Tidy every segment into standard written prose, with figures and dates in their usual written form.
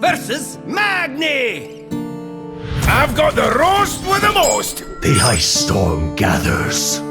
versus Magni! I've got the roast with the most! The ice storm gathers.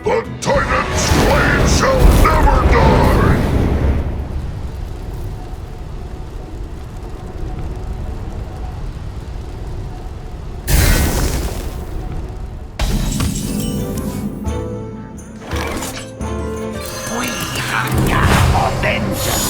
The Titan's flame shall never die! We hunger for vengeance!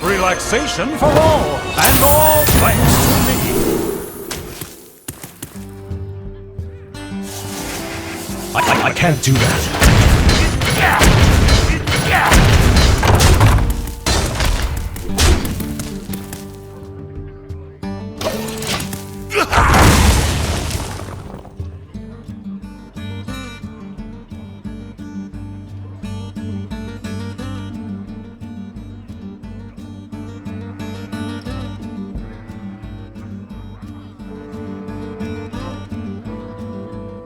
Relaxation for all, and all thanks to me. I can't do that.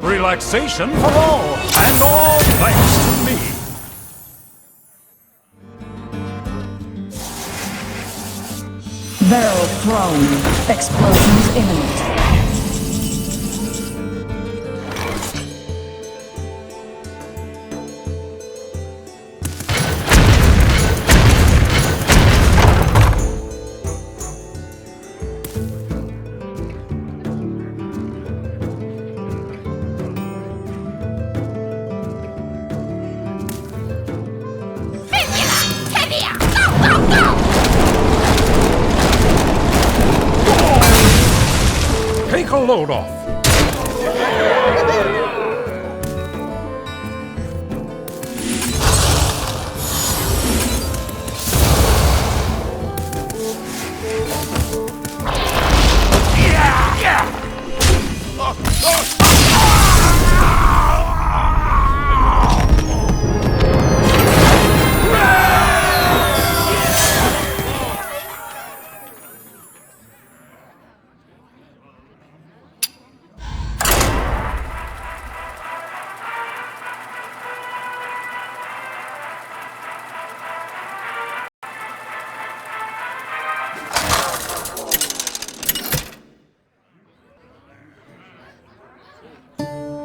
Relaxation for all, and all thanks to me. Barrel thrown. Explosions imminent. take a load off.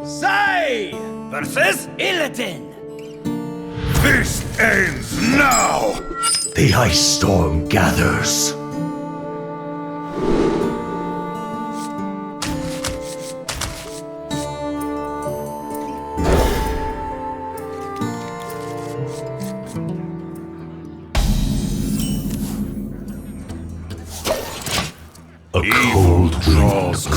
Sai versus Illidan. This ends now! The ice storm gathers. A cold wind blows.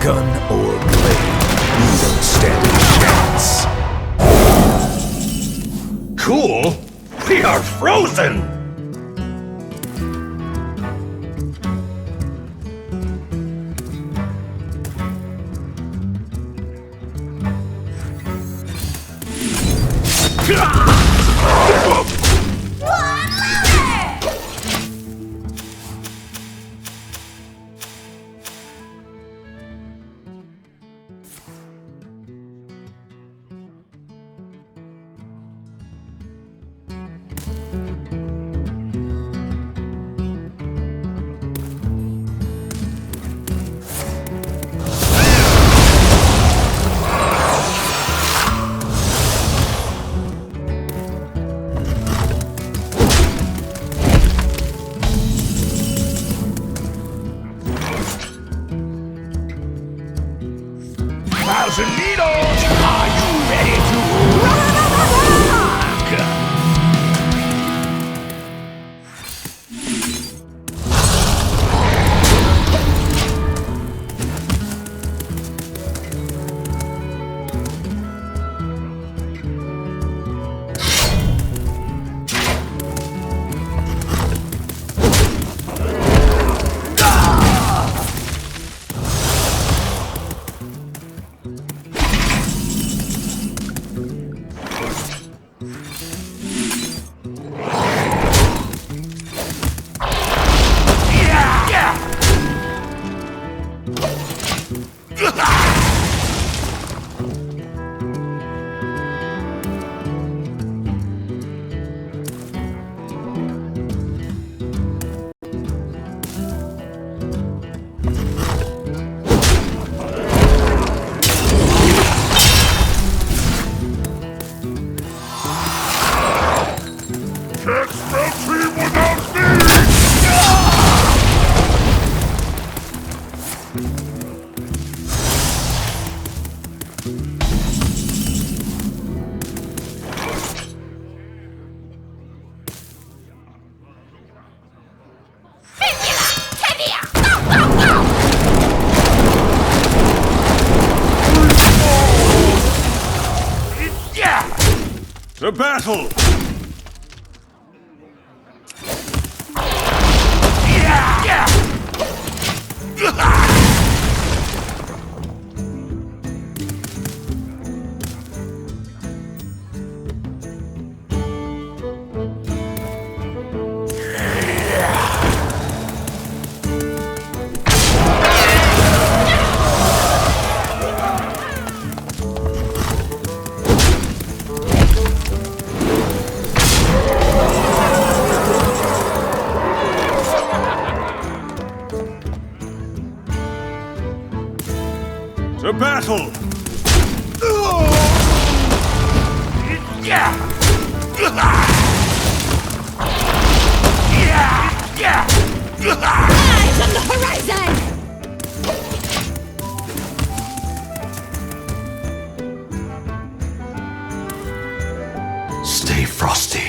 Gun or blade, you don't stand a chance. Cool? We are frozen! Thousand needles! Are you ready to rock? To battle! To battle! Eyes on the horizon! Stay frosty.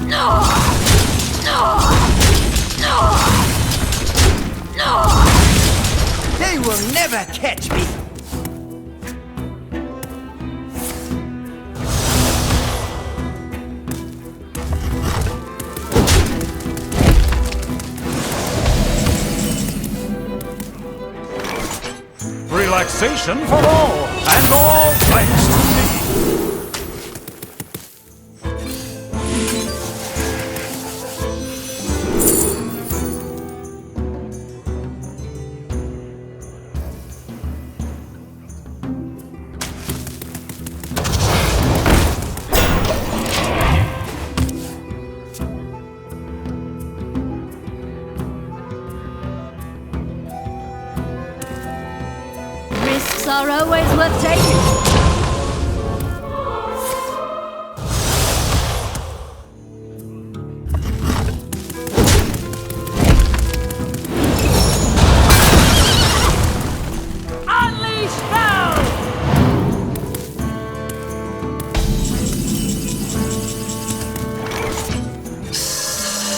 No! No! No! No! They will never catch me! Relaxation for all, and all thanks to me. Risks are always worth taking. Unleash hell!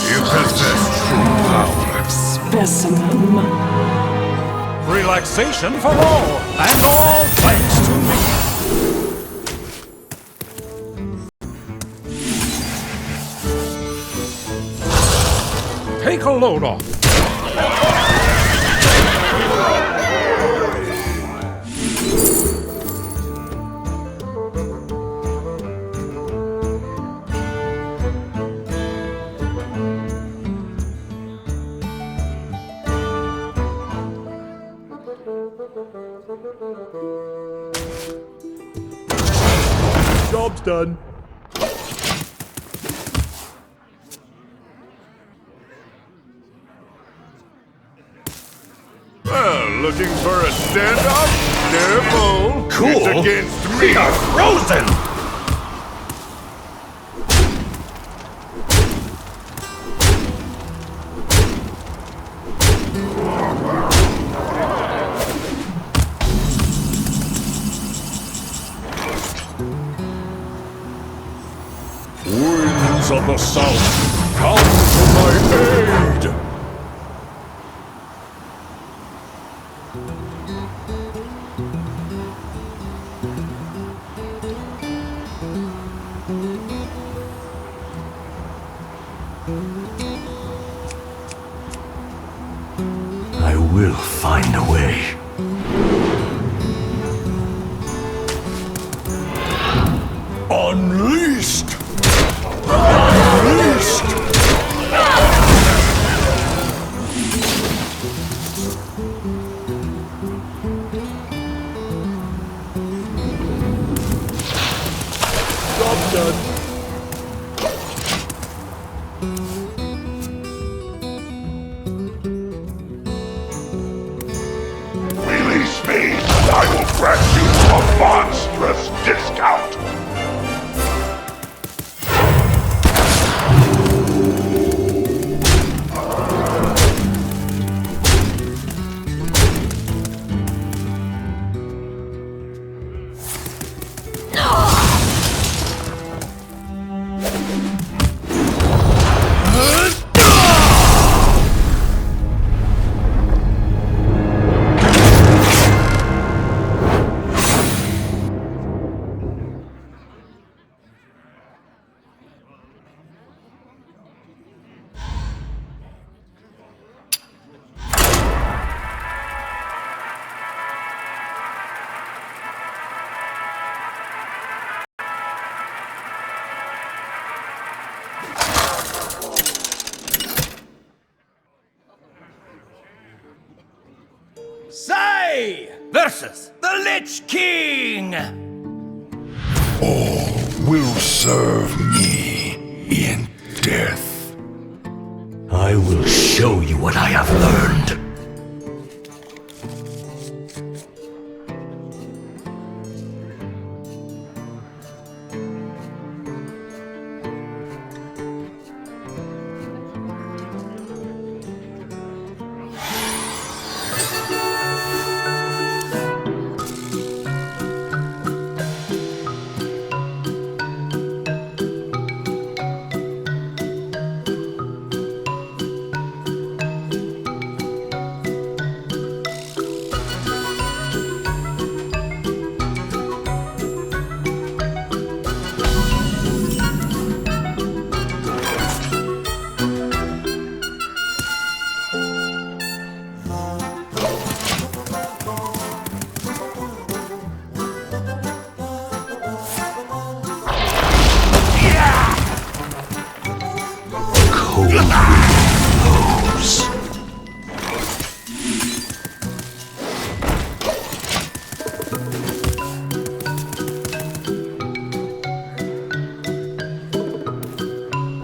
You possess true power. Specimen. Relaxation for all, and all thanks to me. Take a load off. Job's done. Well, looking for a standoff? Careful! Cool. It's against me! We are frozen! Winds of the south, come to my aid! I will find a way. Unleashed! Unleashed! Job's done. Release me, and I will grant you a monstrous discount! Sai versus the Lich King! All will serve me in death. I will show you what I have learned.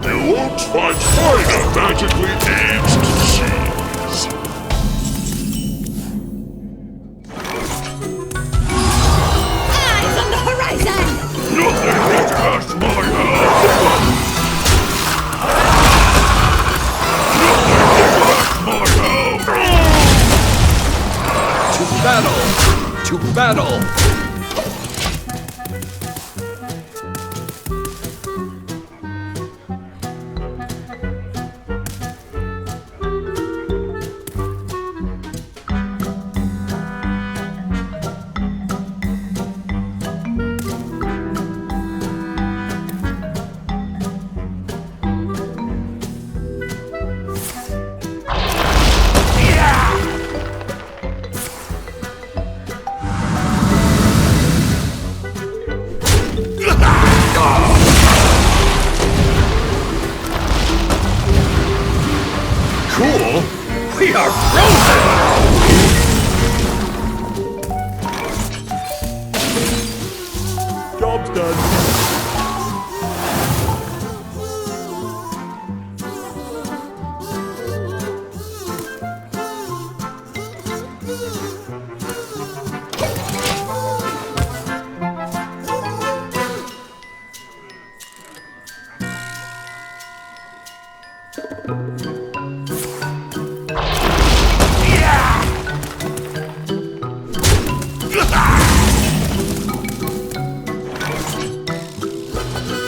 You won't find finer magically aged cheese. Eyes on the horizon! Nothing can catch my eye. Nothing can catch my eye. To battle! Cool! We are frozen! Job's done.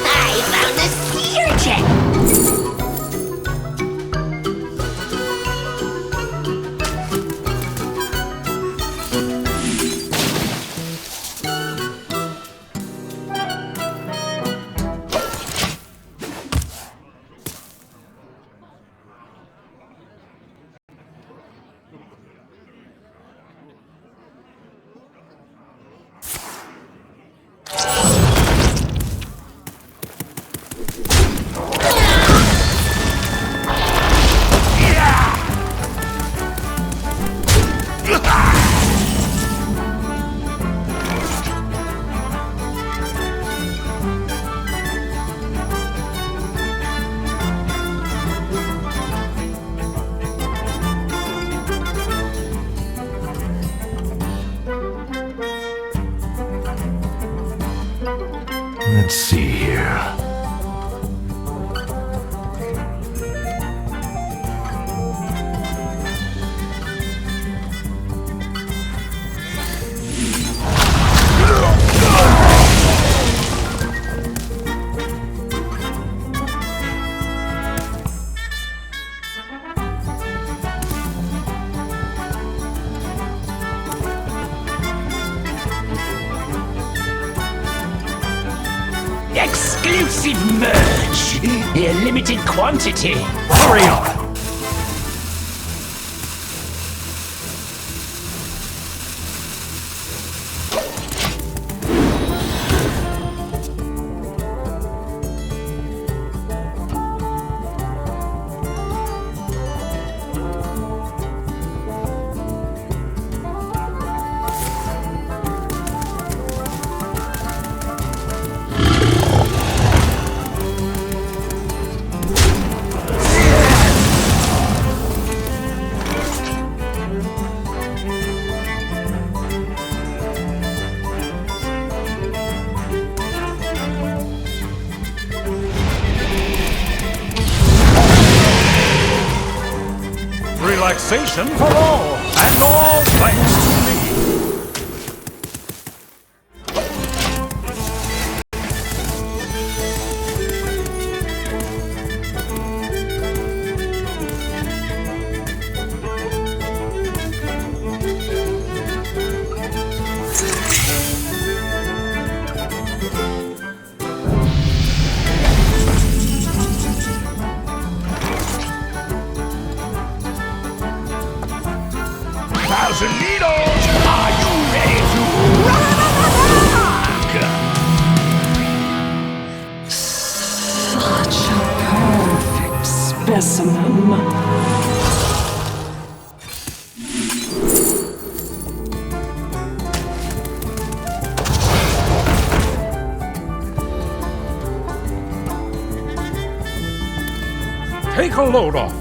I found the sea urchin! Let's see here. Exclusive merch! A limited quantity! Hurry up! relaxation for all, and all thanks to me. 1,000 needles! Are you ready to rock? Such a perfect specimen. Take a load off.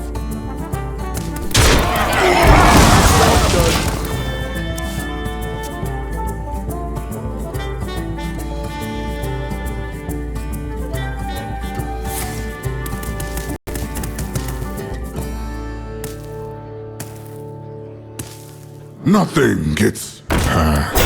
Nothing gets past.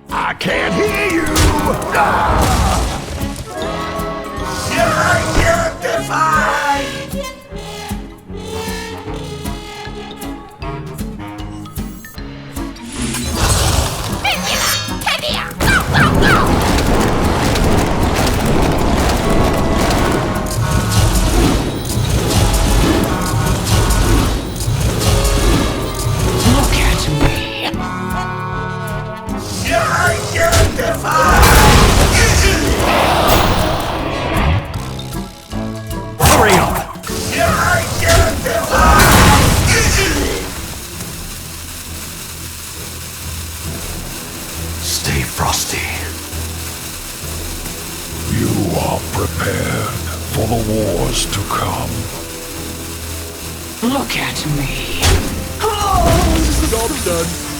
I can't hear you! Come here! Go, go, go! Look at me. Hurry up! Stay frosty. You are prepared for the wars to come. Look at me. Job done.